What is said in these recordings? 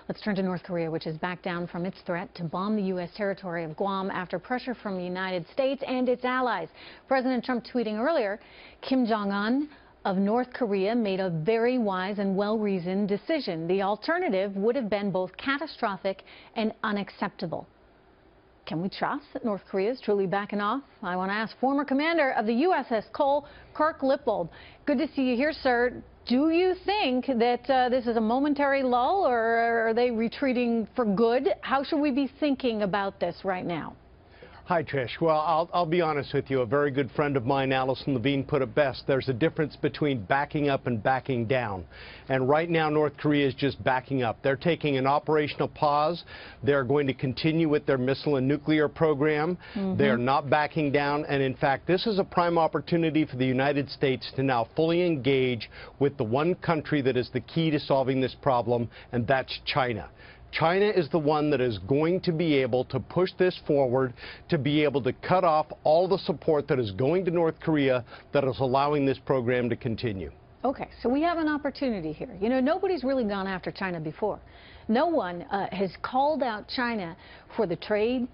Let's turn to North Korea, which has backed down from its threat to bomb the U.S. territory of Guam after pressure from the United States and its allies. President Trump tweeting earlier, Kim Jong-un of North Korea made a very wise and well-reasoned decision. The alternative would have been both catastrophic and unacceptable. Can we trust that North Korea is truly backing off? I want to ask former commander of the USS Cole, Kirk Lippold. Good to see you here, sir. Do you think that this is a momentary lull, or are they retreating for good? How should we be thinking about this right now? Hi, Trish. Well, I'll be honest with you. A very good friend of mine, Allison Levine, put it best. There's a difference between backing up and backing down. And right now, North Korea is just backing up. They're taking an operational pause. They're going to continue with their missile and nuclear program. They're not backing down. And in fact, this is a prime opportunity for the United States to now fully engage with the one country that is the key to solving this problem, and that's China. China is the one that is going to be able to push this forward, to be able to cut off all the support that is going to North Korea that is allowing this program to continue. Okay, so we have an opportunity here. You know, nobody's really gone after China before. No one has called out China for the trade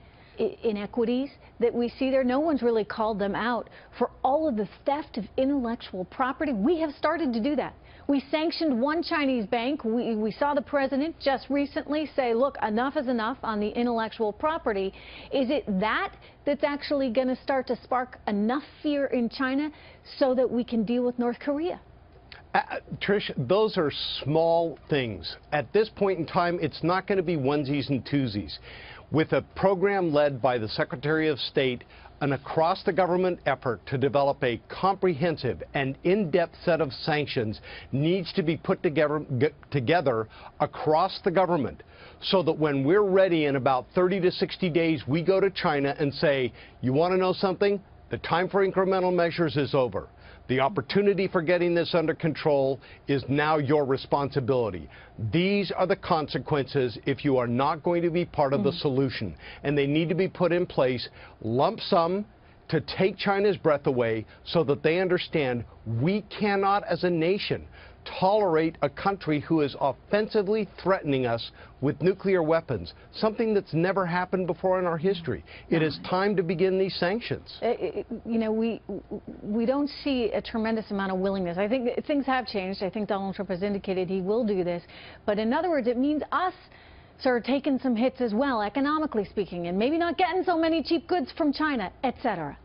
inequities that we see there. No one's really called them out for all of the theft of intellectual property. We have started to do that. We sanctioned one Chinese bank. We saw the president just recently say, look, enough is enough on the intellectual property. Is it that that's actually going to start to spark enough fear in China so that we can deal with North Korea? Trish, those are small things. At this point in time, it's not going to be onesies and twosies. With a program led by the Secretary of State, an across-the-government effort to develop a comprehensive and in-depth set of sanctions needs to be put together across the government so that when we're ready in about 30 to 60 days, we go to China and say, you want to know something? The time for incremental measures is over. The opportunity for getting this under control is now your responsibility. These are the consequences if you are not going to be part of the solution. And they need to be put in place, lump sum, to take China's breath away so that they understand we cannot, as a nation, tolerate a country who is offensively threatening us with nuclear weapons, something that's never happened before in our history. It is time to begin these sanctions. You know, we don't see a tremendous amount of willingness. I think things have changed. I think Donald Trump has indicated he will do this. But in other words, it means us, sir, taking some hits as well, economically speaking, and maybe not getting so many cheap goods from China, etc.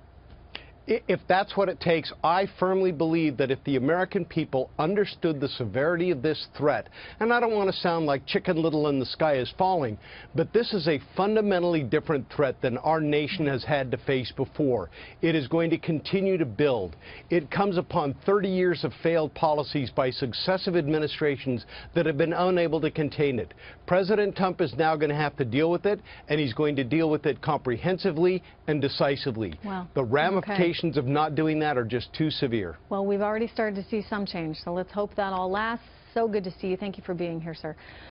If that's what it takes, I firmly believe that if the American people understood the severity of this threat, and I don't want to sound like Chicken Little and the sky is falling, but this is a fundamentally different threat than our nation has had to face before. It is going to continue to build. It comes upon 30 years of failed policies by successive administrations that have been unable to contain it. President Trump is now going to have to deal with it, and he's going to deal with it comprehensively and decisively. Wow. The ramifications of not doing that are just too severe. Well, we've already started to see some change, so let's hope that all lasts. So good to see you. Thank you for being here, sir.